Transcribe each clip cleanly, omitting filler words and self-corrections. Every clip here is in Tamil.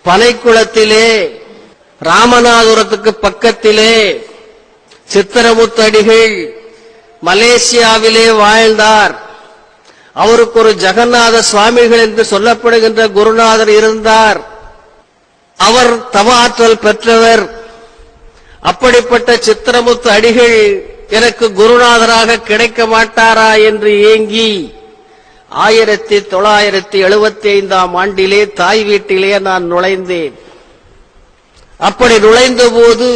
பனைக்குளத்திலே ராமநாதபுரத்துக்கு பக்கத்திலே சித்திரமுத்து அடிகள் மலேசியாவிலே வாழ்ந்தார். அவருக்கு ஒரு ஜெகநாத சுவாமிகள் என்று சொல்லப்படுகின்ற குருநாதர் இருந்தார். அவர் தவ ஆற்றல் பெற்றவர். அப்படிப்பட்ட சித்திரமுத்து அடிகள் எனக்கு குருநாதராக கிடைக்க மாட்டாரா என்று ஏங்கி 1975ஆம் ஆண்டிலே தாய் வீட்டிலே நான் நுழைந்தேன். அப்படி நுழைந்த போது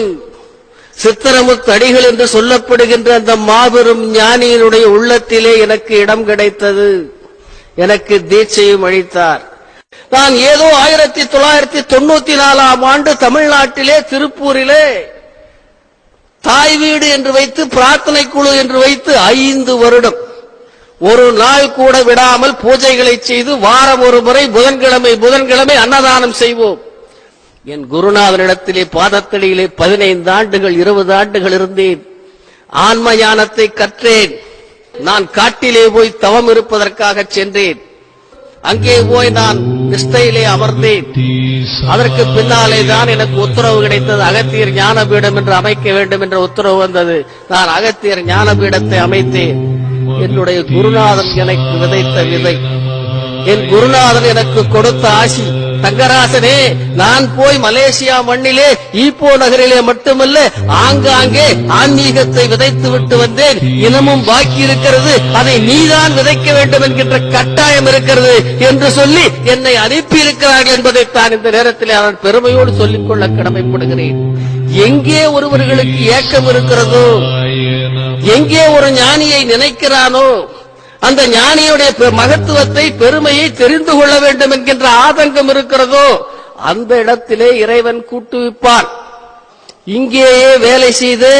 சித்திரமுத்து அடிகள் என்று சொல்லப்படுகின்ற அந்த மாபெரும் ஞானியினுடைய உள்ளத்திலே எனக்கு இடம் கிடைத்தது. எனக்கு தீட்சையும் அளித்தார். நான் ஏதோ 1994ஆம் ஆண்டு தமிழ்நாட்டிலே திருப்பூரிலே தாய் வீடு என்று வைத்து பிரார்த்தனை குழு என்று வைத்து 5 வருடம் ஒரு நாள் கூட விடாமல் பூஜைகளை செய்து வாரம் ஒரு முறை புதன்கிழமை அன்னதானம் செய்வோம். என் குருநாதனிடத்திலே பாதத்தடியிலே 15 ஆண்டுகள் 20 ஆண்டுகள் இருந்தேன். ஆன்ம ஞானத்தை கற்றேன். நான் காட்டிலே போய் தவம் இருப்பதற்காக சென்றேன். அங்கே போய் நான் நிஷ்டையிலே அமர்ந்தேன். அதற்கு பின்னாலே தான் எனக்கு உத்தரவு கிடைத்தது, அகத்தியர் ஞானபீடம் என்று அமைக்க வேண்டும் என்ற உத்தரவு வந்தது. நான் அகத்தியர் ஞானபீடத்தை அமைத்தேன். என்னுடைய குருநாதன் எனக்கு விதைத்த விதை, என் குருநாதன் எனக்கு கொடுத்த ஆசி. தங்கராசனே, நான் போய் மலேசியா மண்ணிலே ஈப்போ நகரிலே மட்டுமல்ல ஆங்காங்கே ஆன்மீகத்தை விதைத்து விட்டு வந்தேன். இன்னமும் பாக்கி இருக்கிறது, அதை நீதான் விதைக்க வேண்டும் என்கின்ற கட்டாயம் இருக்கிறது என்று சொல்லி என்னை அனுப்பி இருக்கிறார்கள் என்பதைத்தான் இந்த நேரத்தில் நான் பெருமையோடு சொல்லிக்கொள்ள கடமைப்படுகிறேன். எங்கே ஒருவர்களுக்கு ஏக்கம் இருக்கிறதோ, எங்கே ஒரு ஞானியை நினைக்கிறானோ, அந்த ஞானியுடைய மகத்துவத்தை பெருமையை தெரிந்து கொள்ள வேண்டும் என்கின்ற ஆதங்கம் இருக்கிறதோ, அந்த இடத்திலே இறைவன் கூட்டுவிப்பான். இங்கேயே வேலை செய்து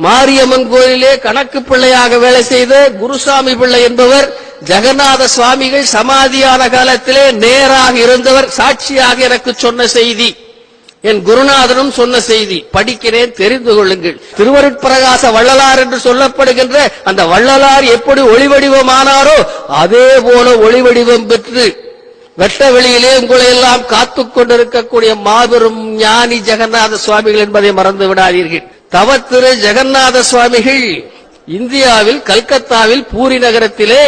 மாரியம்மன் கோயிலே கணக்கு பிள்ளையாக வேலை செய்த குருசாமி பிள்ளை என்பவர் ஜெகநாத சுவாமிகள் சமாதியான காலத்திலே நேராக இருந்தவர் சாட்சியாக எனக்கு சொன்ன செய்தி, என் குருநாதனும் சொன்ன செய்தி. படிக்கிறேன், தெரிந்து கொள்ளுங்கள். திருவருட்பிரகாச வள்ளலார் என்று சொல்லப்படுகின்ற அந்த வள்ளலார் எப்படி ஒளிவடிவமானாரோ அதே போல ஒளிவடிவம் பெற்று வெட்ட வெளியிலே உங்களை எல்லாம் காத்துக் கொண்டிருக்கக்கூடிய மாபெரும் ஞானி ஜெகநாத சுவாமிகள் என்பதை மறந்து விடாதீர்கள். தவத்திரு ஜெகநாத சுவாமிகள் இந்தியாவில் கல்கத்தாவில் பூரி நகரத்திலே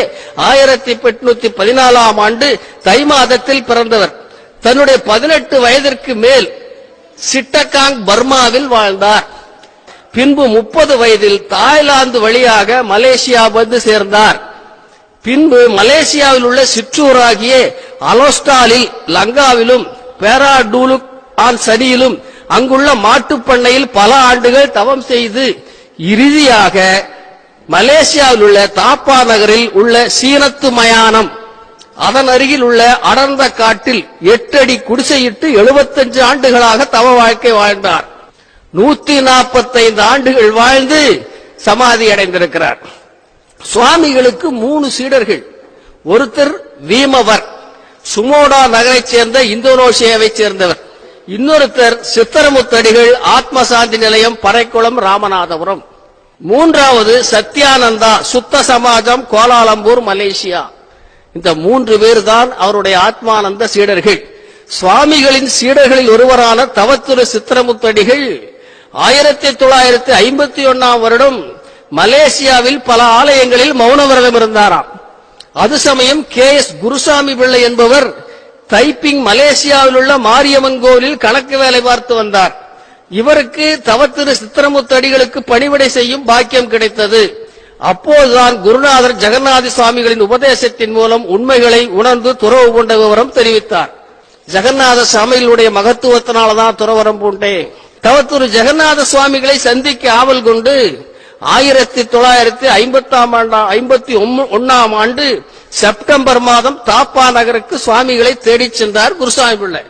1814ஆம் ஆண்டு தை மாதத்தில் பிறந்தவர். தன்னுடைய 18 வயதிற்கு மேல் சிட்டகாங் பர்மாவில் வாழ்ந்தார். பின்பு 30 வயதில் தாய்லாந்து வழியாக மலேசியா வந்து சேர்ந்தார். பின்பு மலேசியாவில் உள்ள சிற்றூராகிய அலோஸ்டாலில் லங்காவிலும் பேராடூலுக் ஆன் சனியிலும் அங்குள்ள மாட்டுப்பண்ணையில் பல ஆண்டுகள் தவம் செய்து இறுதியாக மலேசியாவில் உள்ள தாப்பா நகரில் உள்ள சீனத்து மயானம் அதன் அருகில் உள்ள அடர்ந்த காட்டில் 8 அடி குடிசையிட்டு 75 ஆண்டுகளாக தவ வாழ்க்கை வாழ்ந்தார். 145 ஆண்டுகள் வாழ்ந்து சமாதி அடைந்திருக்கிறார். சுவாமிகளுக்கு 3 சீடர்கள். ஒருத்தர் வீமவர், சுமோடா நகரைச் சேர்ந்த இந்தோனேசியாவைச் சேர்ந்தவர். இன்னொருத்தர் சித்திரமுத்தடிகள், ஆத்மசாந்தி நிலையம், பறைக்குளம், ராமநாதபுரம். மூன்றாவது சத்யானந்தா, சுத்த சமாஜம், கோலாலம்பூர், மலேசியா. இந்த 3 பேர் தான் அவருடைய ஆத்மானந்த சீடர்கள். சுவாமிகளின் சீடர்களில் ஒருவரான தவத்திரு சித்திரமுத்தடிகள் 1951ஆம் வருடம் மலேசியாவில் பல ஆலயங்களில் மௌன விரதம் இருந்தாராம். அது சமயம் KS குருசாமி பிள்ளை என்பவர் தைப்பிங் மலேசியாவில் உள்ள மாரியம்மன் கோவிலில் கணக்கு வேலை பார்த்து வந்தார். இவருக்கு தவத்திரு சித்திரமுத்தடிகளுக்கு பணிவிடை செய்யும் பாக்கியம் கிடைத்தது. அப்போதுதான் குருநாதர் ஜெகநாத சுவாமிகளின் உபதேசத்தின் மூலம் உண்மைகளை உணர்ந்து துறவு பூண்ட விவரம் தெரிவித்தார். ஜெகநாத சுவாமிகளுடைய மகத்துவத்தினால்தான் துறவரம் பூண்டேன். தவத்திரு ஜெகநாத சுவாமிகளை சந்திக்க ஆவல் கொண்டு 1951ஆம் ஆண்டு செப்டம்பர் மாதம் தாப்பா நகருக்கு சுவாமிகளை தேடிச் சென்றார் குருசாமி பிள்ளை.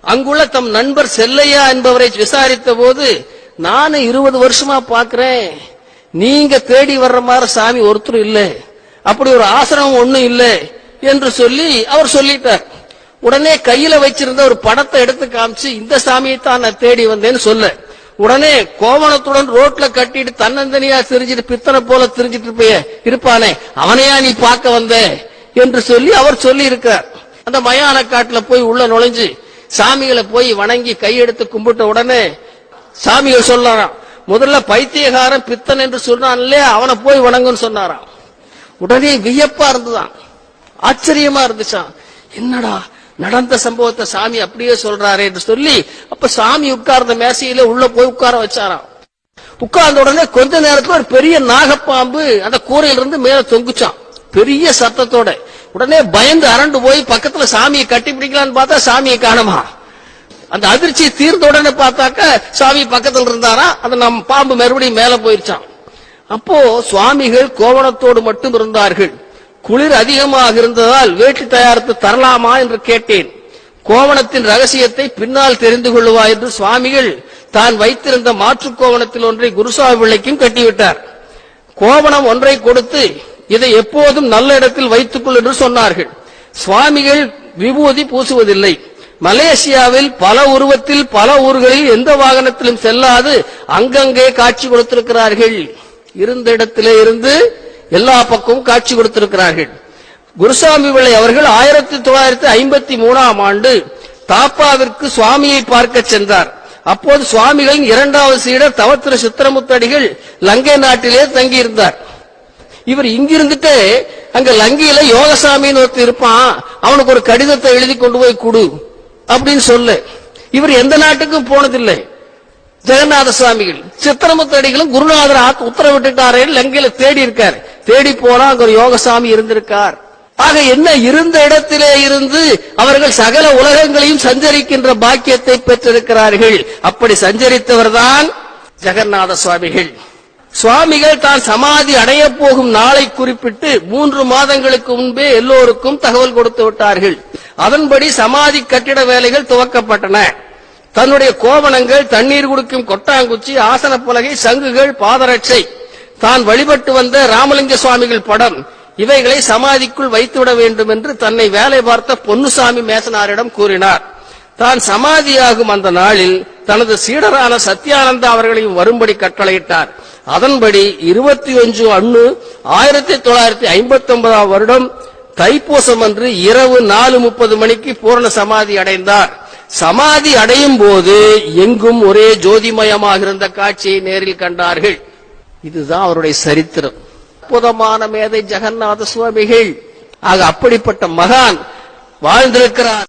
அங்குள்ள தம் நண்பர் செல்லையா என்பவரை விசாரித்த போது, நானும் 20 வருஷமா பாக்குறேன், நீங்க தேடி வர்ற மாதிரி சாமி ஒருத்தரும் இல்ல, அப்படி ஒரு ஆசிரமம் ஒண்ணும் இல்ல என்று சொல்லி அவர் சொல்லிட்டார். உடனே கையில வச்சிருந்த ஒரு படத்தை எடுத்து காமிச்சு, இந்த சாமியை தான் நான் தேடி வந்தேன்னு சொல்ல, உடனே கோவணத்துடன் ரோட்ல கட்டிட்டு தன்னந்தனியா திரிஞ்சிட்டு பித்தனை போல திரிஞ்சிட்டு இருப்பானே, அவனையா நீ பார்க்க வந்த என்று சொல்லி அவர் சொல்லி இருக்கிறார். அந்த மயான காட்டுல போய் உள்ள நுழைஞ்சு சாமிகளை போய் வணங்கி கையெடுத்து கும்பிட்ட உடனே சாமிகள் சொல்லறான், முதல்ல பைத்தியகாரன் பித்தன் என்று சொன்னான் இல்லையா, அவனை போய் வணங்குன்னு சொன்னாராம். உடனே வியப்பா இருந்துதான், ஆச்சரியமா இருந்துச்சான். என்னடா நடந்த சம்பவத்தை சாமி அப்படியே சொல்றாரு என்று சொல்லி அப்ப சாமி உட்கார்ந்த மேசையில உள்ள போய் உட்கார வச்சாராம். உட்கார்ந்த உடனே கொஞ்ச நேரத்துல ஒரு பெரிய நாகப்பாம்பு அந்த கூரையிலிருந்து மேல தொங்குச்சான் பெரிய சத்தத்தோட. உடனே பயந்து அரண்டு போய் பக்கத்துல சாமியை கட்டி பிடிக்கலான்னு பார்த்தா சாமியை காணுமா. அந்த அதிர்ச்சி தீர்ந்த உடனே பார்த்தாக்க சாமி பக்கத்துல இருந்தாரா, அந்த நம்ம பாம்பு மறுபடியும் மேல போயிருச்சான். அப்போ சுவாமிகள் கோவணத்தோடு மட்டும் இருந்தார்கள். குளிர் அதிகமாக இருந்ததால் வேட்டி தயாரித்து தரலாமா என்று கேட்டேன். கோவணத்தின் ரகசியத்தை பின்னால் தெரிந்து கொள்ளுவா என்று சுவாமிகள் தான் வைத்திருந்த மாற்று கோவணத்தில் ஒன்றை குருசாமி பிள்ளைக்கும் கட்டிவிட்டார். கோவணம் ஒன்றை கொடுத்து இதை எப்போதும் நல்ல இடத்தில் வைத்துக்கொள் என்று சொன்னார்கள். சுவாமிகள் விபூதி பூசுவதில்லை. மலேசியாவில் பல உருவத்தில் பல ஊர்களில் எந்த வாகனத்திலும் செல்லாது அங்கங்கே காட்சி கொடுத்திருக்கிறார்கள். இருந்த இடத்திலே இருந்து எல்லா பக்கமும் காட்சி கொடுத்திருக்கிறார்கள். குருசாமி பிள்ளை அவர்கள் 1953ஆம் ஆண்டு தாப்பாவிற்கு சுவாமியை பார்க்க சென்றார். அப்போது சுவாமிகளின் இரண்டாவது சீடர் தவத்திரு சித்திரமுத்தடிகள் லங்கை நாட்டிலே தங்கியிருந்தார். இவர் இங்கிருந்துட்டு அங்க லங்கையில யோகசாமின்னு ஒருத்தர் இருப்பான், அவனுக்கு ஒரு கடிதத்தை எழுதி கொண்டு போய் கொடு அப்படின்னு சொல்ல. இவர் எந்த நாட்டுக்கும் போனதில்லை. ஜெகநாத சுவாமிகள் சித்திரமுத்தடிகளும் குருநாதர் உத்தரவிட்டுட்டாரே லங்கையில தேடி இருக்காரு. தேடி போனா அங்க ஒரு யோகசாமி இருந்திருக்கார். ஆக என்ன, இருந்த இடத்திலே இருந்து அவர்கள் சகல உலகங்களையும் சஞ்சரிக்கின்ற பாக்கியத்தை பெற்றிருக்கிறார்கள். அப்படி சஞ்சரித்தவர் தான் ஜெகநாத சுவாமிகள். சுவாமிகள் தான் சமாதி அடைய போகும் நாளை குறிப்பிட்டு 3 மாதங்களுக்கு முன்பே எல்லோருக்கும் தகவல் கொடுத்து விட்டார்கள். அதன்படி சமாதி கட்டிட வேலைகள் துவக்கப்பட்டன. தன்னுடைய கோவணங்கள், தண்ணீர் குடிக்கும் கொட்டாங்குச்சி, ஆசன பலகை, சங்குகள், பாதரட்சை, தான் வழிபட்டு வந்த ராமலிங்க சுவாமிகள் படம் இவைகளை சமாதிக்குள் வைத்துவிட வேண்டும் என்று தன்னை வேலை பார்த்த பொன்னுசாமி மேசனாரிடம் கூறினார். தான் சமாதியாகும் அந்த நாளில் தனது சீடரான சத்யானந்தா அவர்களையும் வரும்படி கட்டளையிட்டார். அதன்படி 21/1/1959 வருடம் தைப்பூசம் அன்று இரவு 4:30 மணிக்கு பூரண சமாதி அடைந்தார். சமாதி அடையும் போது எங்கும் ஒரே ஜோதிமயமாக இருந்த காட்சியை நேரில் கண்டார்கள். இதுதான் அவருடைய சரித்திரம். அற்புதமான மேதை ஜெகநாத சுவாமிகள். ஆக அப்படிப்பட்ட மகான் வாழ்ந்திருக்கிறார்.